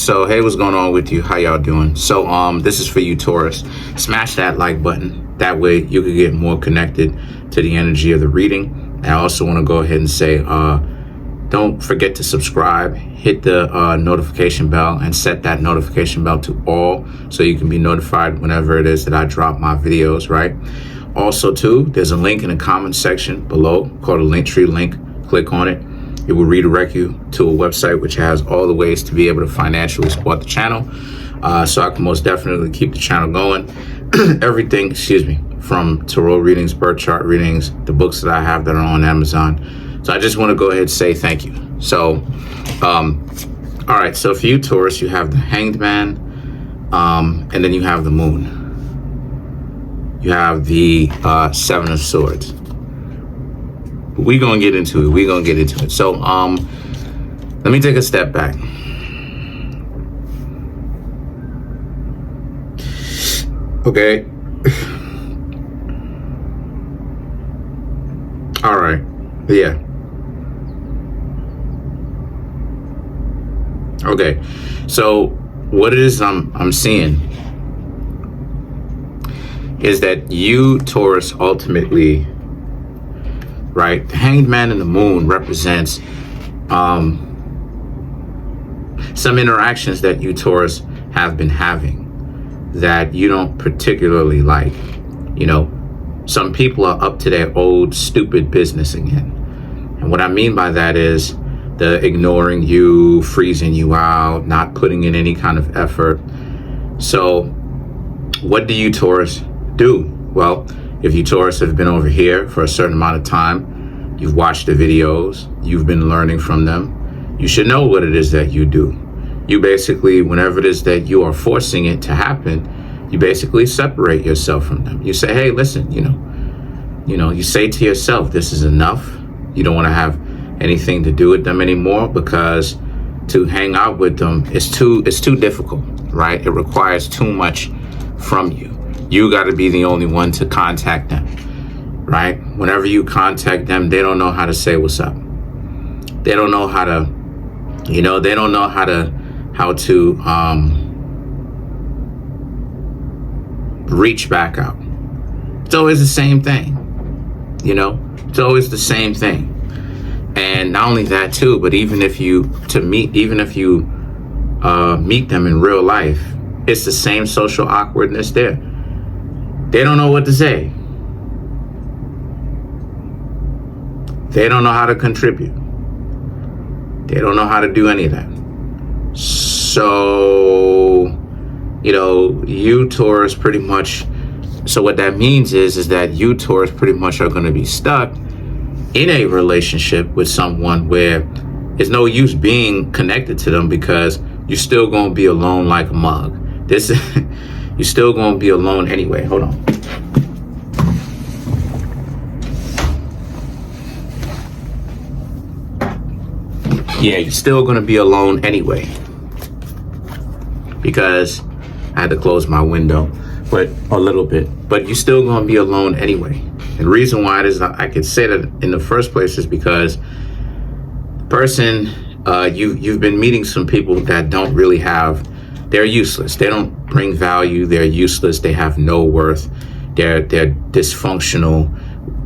So hey, what's going on with you? How y'all doing? So this is for you, Taurus. Smash that like button. That way you can get more connected to the energy of the reading. I also want to go ahead and say don't forget to subscribe, hit the notification bell, and set that notification bell to all so you can be notified whenever it is that I drop my videos, right? Also too, there's a link in the comment section below called a Linktree link. Click on it. It will redirect you to a website which has all the ways to be able to financially support the channel. So I can most definitely keep the channel going. Everything, from tarot readings, birth chart readings, the books that I have that are on Amazon. So I just want to go ahead and say thank you. So, all right. So for you, Taurus, you have the Hanged Man, and then you have the Moon. You have the Seven of Swords. We're going to get into it. So, let me take a step back. Okay. All right. Yeah. Okay. So, what it is I'm seeing is that you, Taurus, ultimately, right? The Hanged Man and the Moon represents some interactions that you, Taurus, have been having that you don't particularly like. You know, some people are up to their old stupid business again. And what I mean by that is the ignoring you, freezing you out, not putting in any kind of effort. So what do you, Taurus, do? Well, if you, Taurus, have been over here for a certain amount of time, you've watched the videos, you've been learning from them, you should know what it is that you do. You basically, whenever it is that you are forcing it to happen, you basically separate yourself from them. You say, hey, listen, you know, you say to yourself, this is enough. You don't want to have anything to do with them anymore because to hang out with them is too difficult, right? It requires too much from you. You got to be the only one to contact them, right? Whenever you contact them, they don't know how to say what's up. They don't know how to, they don't know how to reach back out. It's always the same thing, it's always the same thing. And not only that too, but even if you meet them in real life, it's the same social awkwardness there. They don't know what to say. They don't know how to contribute. They don't know how to do any of that. So, you, Taurus, pretty much, so what that means is that you, Taurus, pretty much are going to be stuck in a relationship with someone where it's no use being connected to them because you're still going to be alone like a mug. You're still going to be alone anyway. Hold on. Yeah, you're still going to be alone anyway. Because I had to close my window, but a little bit. But you're still going to be alone anyway. And the reason why it is I could say that in the first place is because the person, you've been meeting some people that don't really have, they're useless. They don't bring value. They're useless. They have no worth. They're dysfunctional.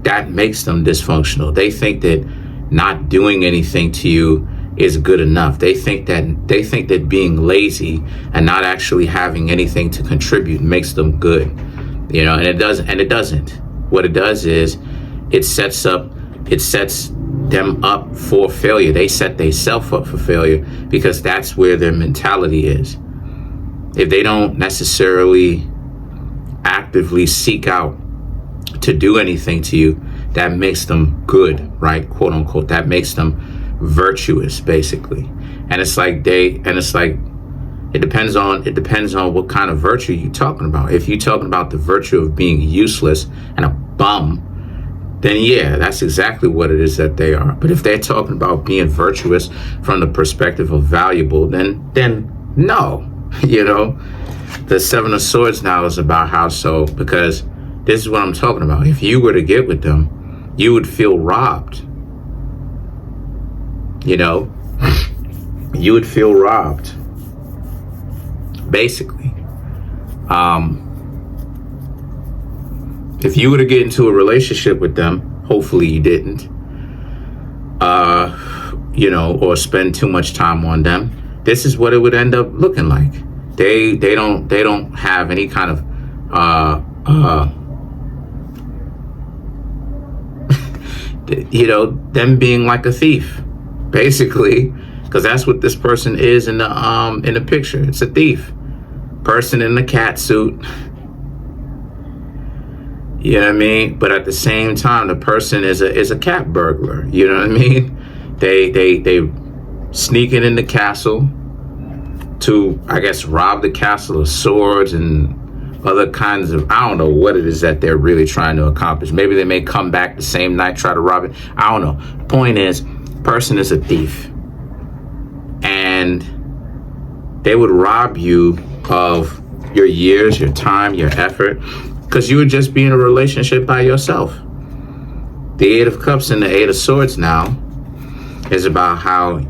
That makes them dysfunctional. They think that not doing anything to you is good enough. They think that being lazy and not actually having anything to contribute makes them good. And it doesn't. What it does is it sets them up for failure. They set themselves up for failure because that's where their mentality is. If they don't necessarily actively seek out to do anything to you, that makes them good, right? Quote unquote. That makes them virtuous, basically. And it depends on what kind of virtue you're talking about. If you're talking about the virtue of being useless and a bum, then yeah, that's exactly what it is that they are. But if they're talking about being virtuous from the perspective of valuable, then no. The Seven of Swords now is about how so, because this is what I'm talking about. If you were to get with them, you would feel robbed. You would feel robbed. basically. If you were to get into a relationship with them, hopefully you didn't, or spend too much time on them, this is what it would end up looking like. They don't have any kind of them being like a thief, basically, because that's what this person is in the picture. It's a thief, person in the cat suit. You know what I mean? But at the same time, the person is a cat burglar. You know what I mean? They sneaking in the castle to, I guess, rob the castle of swords and other kinds of, I don't know what it is that they're really trying to accomplish. Maybe they may come back the same night, try to rob it. I don't know. The point is, person is a thief. And they would rob you of your years, your time, your effort, because you would just be in a relationship by yourself. The Eight of Cups and the Eight of Swords now is about how,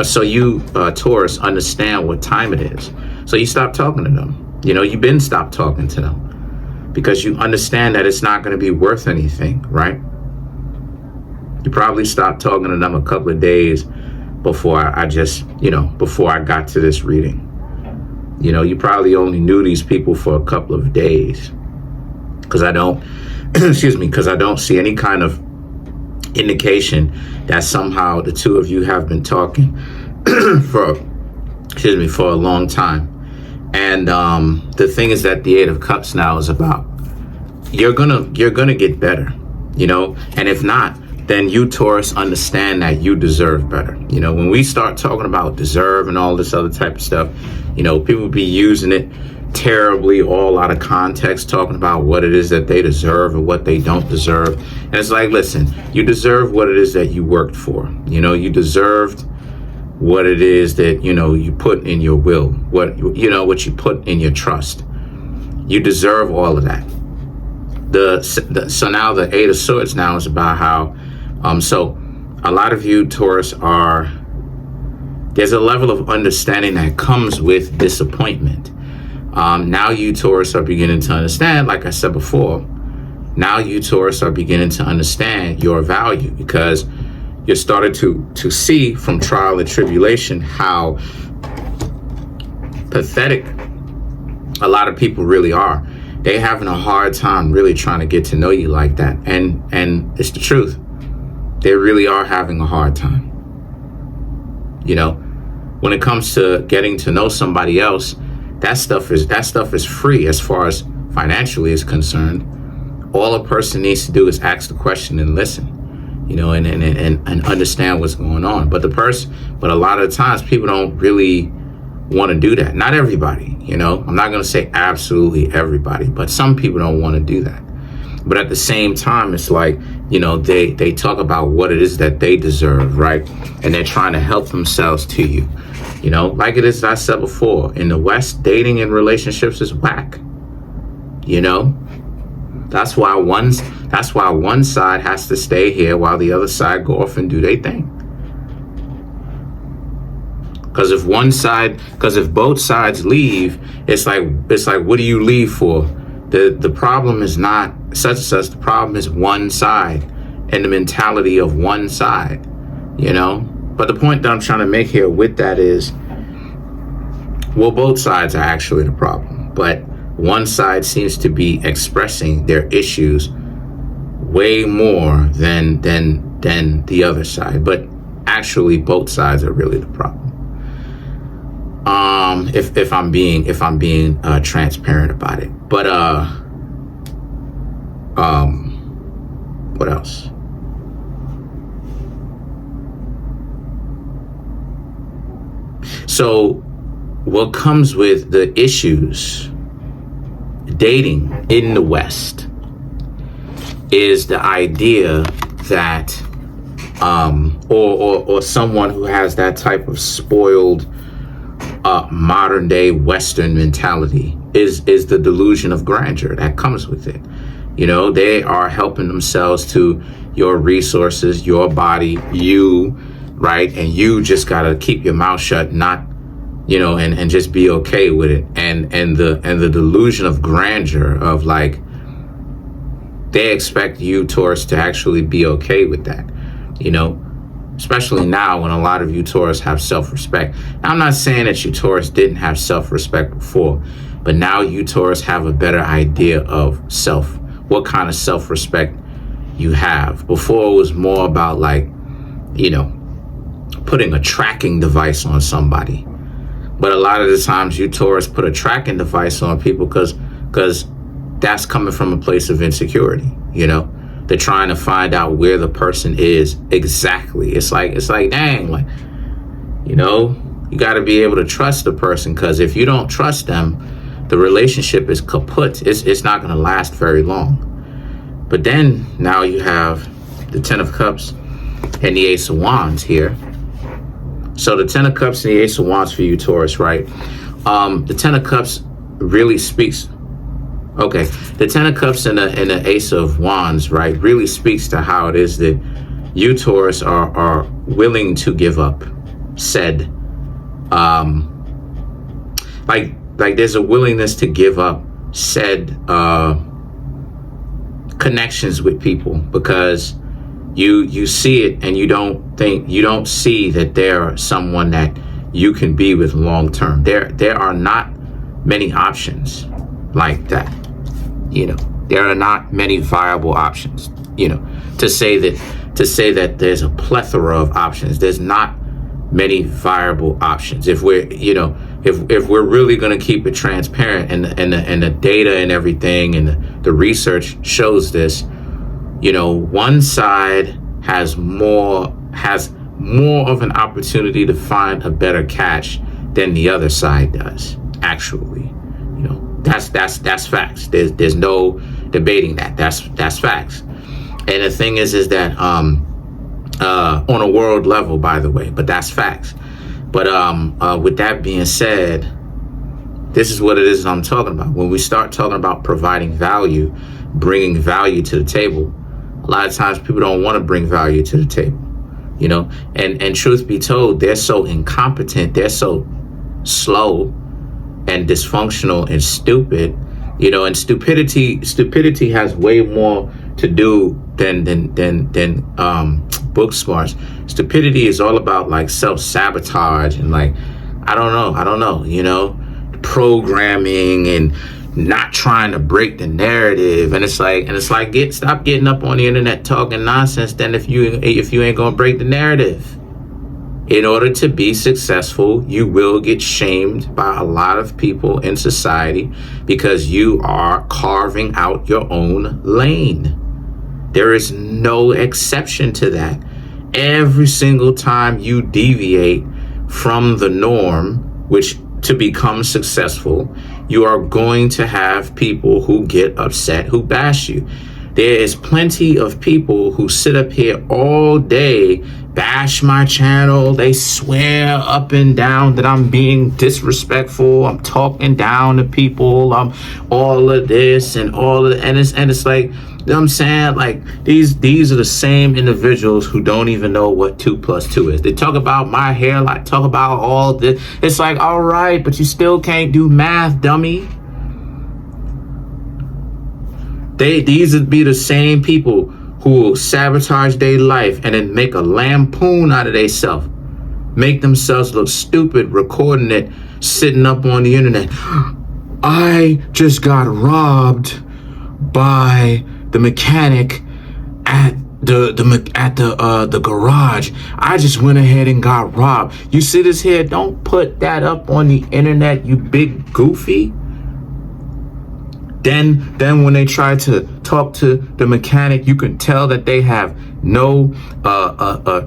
so you, Taurus, understand what time it is. So you stop talking to them. You've been stopped talking to them because you understand that it's not going to be worth anything, right? You probably stopped talking to them a couple of days before before I got to this reading. You probably only knew these people for a couple of days, because I don't, because I don't see any kind of indication that somehow the two of you have been talking for a long time. And the thing is that the Eight of Cups now is about, you're gonna get better, and if not, then you, Taurus, understand that you deserve better. When we start talking about deserve and all this other type of stuff, people be using it terribly, all out of context, talking about what it is that they deserve and what they don't deserve. And it's like, listen, you deserve what it is that you worked for. You deserved what it is that, you put in your will, what you put in your trust. You deserve all of that. So now the Eight of Swords now is about how, so a lot of you, Taurus, there's a level of understanding that comes with disappointment. Now you, Taurus, are beginning to understand, like I said before, now you, Taurus, are beginning to understand your value, because you started to see from trial and tribulation how pathetic a lot of people really are. They having a hard time really trying to get to know you like that. And it's the truth. They really are having a hard time. When it comes to getting to know somebody else, that stuff is free as far as financially is concerned. All a person needs to do is ask the question and listen. And understand what's going on. But a lot of the times people don't really want to do that. Not everybody, I'm not going to say absolutely everybody, but some people don't want to do that. But at the same time, it's like, they talk about what it is that they deserve, right? And they're trying to help themselves to you. Like it is, I said before, in the West, dating and relationships is whack. That's why one side has to stay here while the other side go off and do their thing. Because if both sides leave, it's like what do you leave for? The problem is not such and such. The problem is one side and the mentality of one side. But the point that I'm trying to make here with that is, well, both sides are actually the problem, but one side seems to be expressing their issues way more than the other side. But actually, both sides are really the problem. If I'm being transparent about it. But what else? So, what comes with the issues dating in the West is the idea that or someone who has that type of spoiled modern day Western mentality is the delusion of grandeur that comes with it. They are helping themselves to your resources, your body, you, right? And you just gotta keep your mouth shut, not and just be okay with it. And the delusion of grandeur of like, they expect you, Taurus, to actually be okay with that, especially now when a lot of you, Taurus, have self-respect. Now, I'm not saying that you, Taurus, didn't have self-respect before, but now you, Taurus, have a better idea of what kind of self-respect you have. Before, it was more about like, putting a tracking device on somebody. But a lot of the times you, Taurus, put a tracking device on people because that's coming from a place of insecurity. They're trying to find out where the person is exactly. It's like, dang, like, you got to be able to trust the person, because if you don't trust them, the relationship is kaput. It's not going to last very long. But then now you have the Ten of Cups and the Ace of Wands here. So the Ten of Cups and the Ace of Wands for you, Taurus, right? The Ten of Cups really speaks. Okay, the Ten of Cups and the Ace of Wands, right, really speaks to how it is that you, Taurus, are willing to give up said, like there's a willingness to give up said connections with people, because you see it and you don't see that they're someone that you can be with long term. There are not many options like that. There are not many viable options. To say that there's a plethora of options. There's not many viable options. If we're if we're really going to keep it transparent, and the data and everything and the research shows this, one side has more of an opportunity to find a better catch than the other side does. Actually, that's facts. There's no debating that. That's facts. And the thing is that on a world level, by the way, but that's facts. But with that being said, this is what it is that I'm talking about. When we start talking about providing value, bringing value to the table, a lot of times people don't want to bring value to the table, and truth be told, they're so incompetent, they're so slow and dysfunctional and stupid, and stupidity has way more to do than book smarts. Stupidity is all about like self-sabotage and like, I don't know, programming and not trying to break the narrative. And it's like stop getting up on the internet talking nonsense then if you ain't gonna break the narrative. In order to be successful, you will get shamed by a lot of people in society because you are carving out your own lane. There is no exception to that. Every single time you deviate from the norm, which to become successful, you are going to have people who get upset, who bash you. There is plenty of people who sit up here all day, bash my channel. They swear up and down that I'm being disrespectful. I'm talking down to people. I'm all of this and all of, and it's like, you know what I'm saying? Like these are the same individuals who don't even know what 2 + 2 is. They talk about my hair, like talk about all this. It's like, all right, but you still can't do math, dummy. These would be the same people who will sabotage their life and then make a lampoon out of themselves, make themselves look stupid, recording it, sitting up on the internet. I just got robbed by the mechanic at the garage. I just went ahead and got robbed. You see this here? Don't put that up on the internet, you big goofy. Then when they try to talk to the mechanic, you can tell that they have no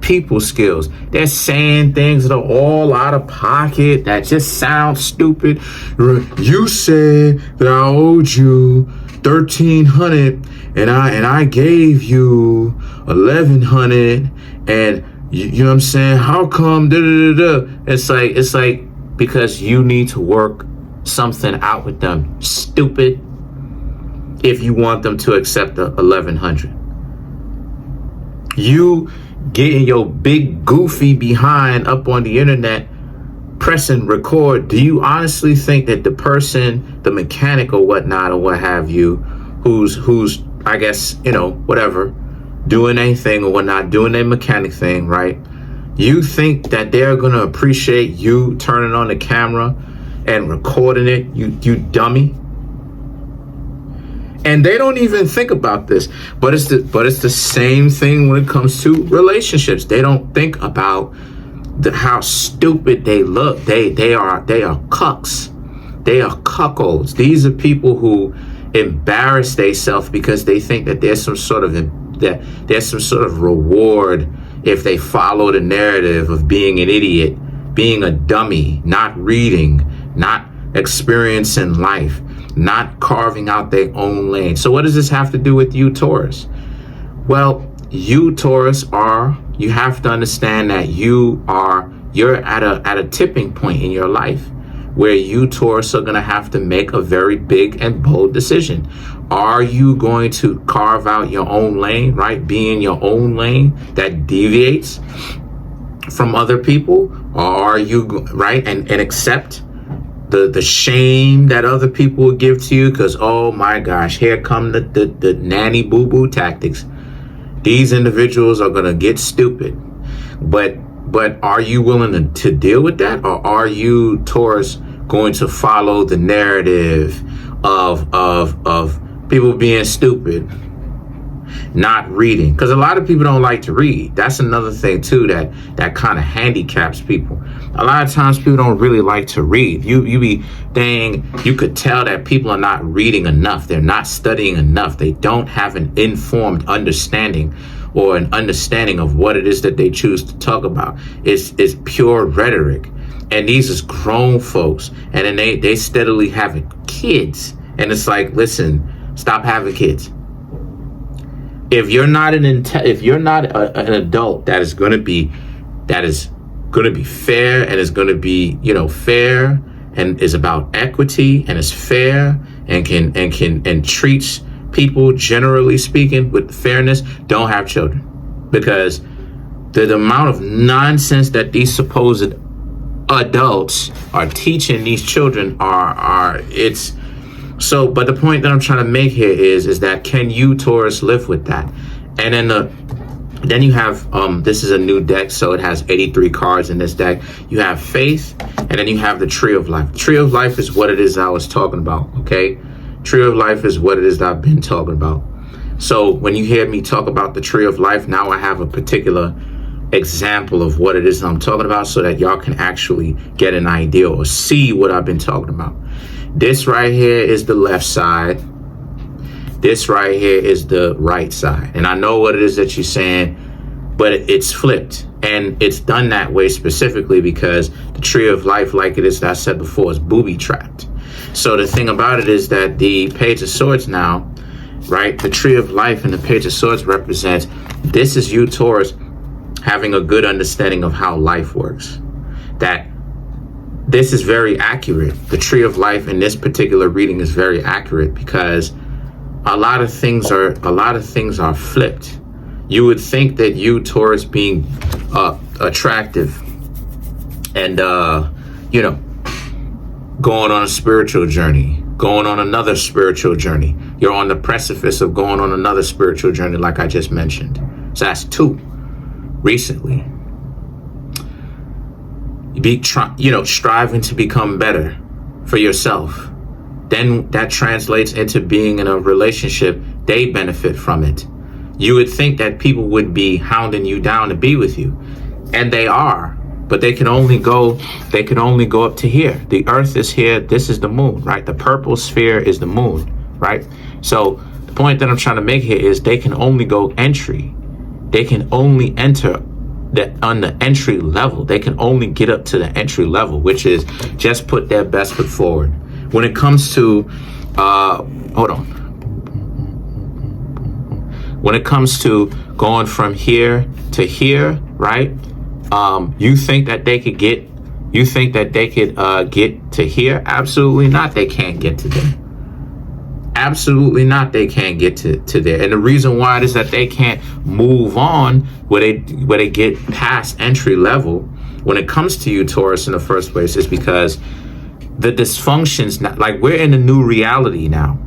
people skills. They're saying things that are all out of pocket, that just sound stupid. You said that I owed you $1,300 and I gave you $1,100, and you know what I'm saying? How come? It's like because you need to work something out with them, stupid. If you want them to accept the $1,100, you getting your big goofy behind up on the internet pressing record, do you honestly think that the person, the mechanic or whatnot or what have you, who's I guess, whatever, doing anything or whatnot, doing a mechanic thing, right? You think that they're going to appreciate you turning on the camera and recording it, you dummy? And they don't even think about this, but it's the same thing when it comes to relationships. They don't think about how stupid they look. They are cucks. They are cuckolds. These are people who embarrass themselves because they think that there's some sort of reward if they follow the narrative of being an idiot, being a dummy, not reading, not experiencing life, not carving out their own lane. So what does this have to do with you, Taurus? Well, you, Taurus, you have to understand that you're at a tipping point in your life where you, Taurus, are going to have to make a very big and bold decision. Are you going to carve out your own lane, right? Be in your own lane that deviates from other people? Or are you, right, and accept the shame that other people will give to you? Because, oh my gosh, here come the nanny boo-boo tactics. These individuals are going to get stupid. But are you willing to deal with that? Or are you, Taurus, going to follow the narrative of people being stupid, not reading? Because a lot of people don't like to read. That's another thing too that kind of handicaps people. A lot of times people don't really like to read. You could tell that people are not reading enough. They're not studying enough. They don't have an informed understanding or an understanding of what it is that they choose to talk about. It's pure rhetoric. And these is grown folks, and then they steadily having kids. And it's like, listen, stop having kids. If you're not an adult that is going to be fair and is going to be fair and is about equity and is fair and treats people, generally speaking, with fairness, don't have children. Because the amount of nonsense that these supposed adults are teaching these children but the point that I'm trying to make here is that, can you, Taurus, live with that? And then you have this is a new deck, so it has 83 cards in this deck. You have faith, and then you have the tree of life. Tree of life is what it is I was talking about. Okay, tree of life is what it is that I've been talking about. So when you hear me talk about the tree of life, now I have a particular example of what it is I'm talking about, so that y'all can actually get an idea or see what I've been talking about. This right here is the left side. This right here is the right side. And I know what it is that you're saying, but it's flipped. And it's done that way specifically because the tree of life, like it is that I said before, is booby trapped. So the thing about it is that the page of swords now, right, the tree of life and the page of swords represents, this is you, Taurus, having a good understanding of how life works. That this is very accurate. The tree of life in this particular reading is very accurate because a lot of things are flipped. You would think that you, Taurus, being attractive and going on a spiritual journey, going on another spiritual journey. You're on the precipice of going on another spiritual journey, like I just mentioned. So that's two. Recently, striving to become better for yourself. Then that translates into being in a relationship. They benefit from it. You would think that people would be hounding you down to be with you, and they are, but they can only go up to here. The earth is here. This is the moon, right? The purple sphere is the moon, right? So the point that I'm trying to make here is they can only go entry. They can only enter on the entry level. They can only get up to the entry level, which is just put their best foot forward. When it comes to, when it comes to going from here to here, right? You think that they could get to here? Absolutely not. They can't get to there. Absolutely not. They can't get to there. And the reason why is that they can't move on where they get past entry level, when it comes to you, Taurus, in the first place, is because the dysfunctions, like we're in a new reality now.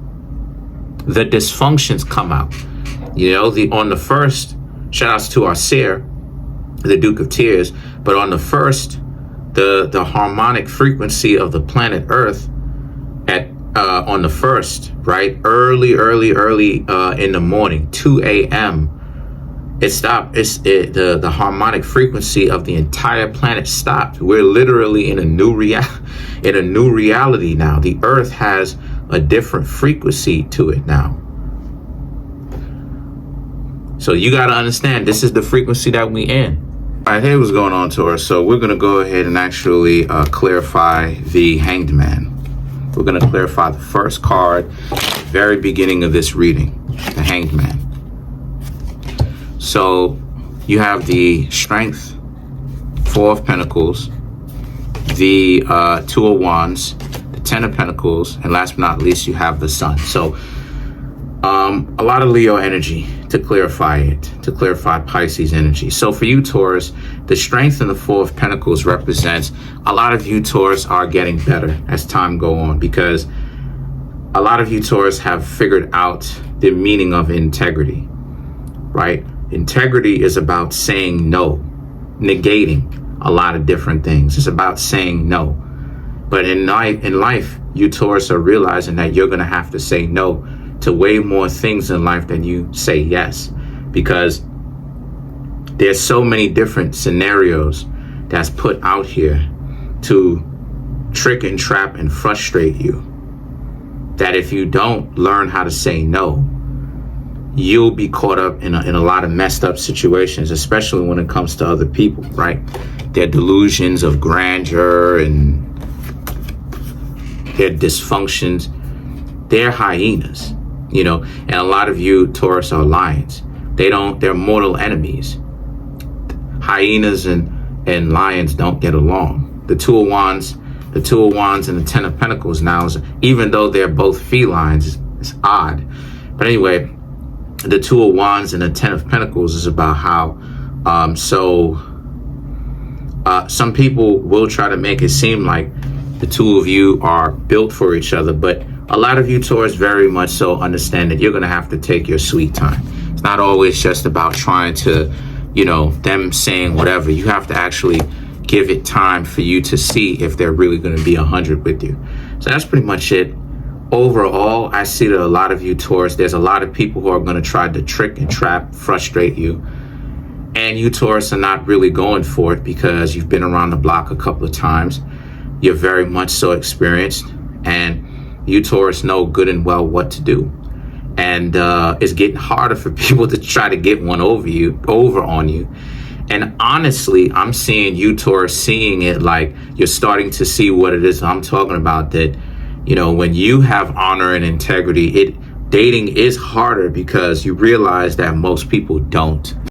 The dysfunctions come out. You know, on the first, shout outs to our seer, the Duke of Tears, but on the first, the harmonic frequency of the planet Earth on the first, right, early in the morning, 2 a.m. it stopped. The harmonic frequency of the entire planet stopped. We're literally in a new reality now. The Earth has a different frequency to it now. So you got to understand, this is the frequency that we in. All right, hey, what's going on, Taurus? So we're going to go ahead and actually clarify the Hanged Man. We're going to clarify the first card at the very beginning of this reading, the Hanged Man. So you have the Strength, Four of Pentacles, the Two of Wands, the Ten of Pentacles, and last but not least, you have the Sun. So a lot of Leo energy to clarify it, to clarify Pisces energy. So for you, Taurus, the Strength and the Four of Pentacles represents a lot of you, Taurus, are getting better as time go on, because a lot of you, Taurus, have figured out the meaning of integrity, right? Integrity is about saying no, negating a lot of different things. It's about saying no. But in life, you, Taurus, are realizing that you're going to have to say no to way more things in life than you say yes, because there's so many different scenarios that's put out here to trick and trap and frustrate you, that if you don't learn how to say no, you'll be caught up in a lot of messed up situations, especially when it comes to other people, right? Their delusions of grandeur and their dysfunctions, they're hyenas. You know, and a lot of you, Taurus, are lions. They're mortal enemies. Hyenas and lions don't get along. The Two of Wands and the Ten of Pentacles now, even though they're both felines, it's odd. But anyway, the Two of Wands and the Ten of Pentacles is about how, some people will try to make it seem like the two of you are built for each other, but a lot of you, Taurus, very much so understand that you're going to have to take your sweet time. It's not always just about trying to, you know, them saying whatever. You have to actually give it time for you to see if they're really going to be 100 with you. So that's pretty much it. Overall, I see that a lot of you, Taurus, there's a lot of people who are going to try to trick and trap, frustrate you. And you, Taurus, are not really going for it because you've been around the block a couple of times. You're very much so experienced, and you, Taurus, know good and well what to do. And it's getting harder for people to try to get one over on you. And honestly, I'm seeing you, Taurus, seeing it like you're starting to see what it is I'm talking about, that, you know, when you have honor and integrity, dating is harder because you realize that most people don't.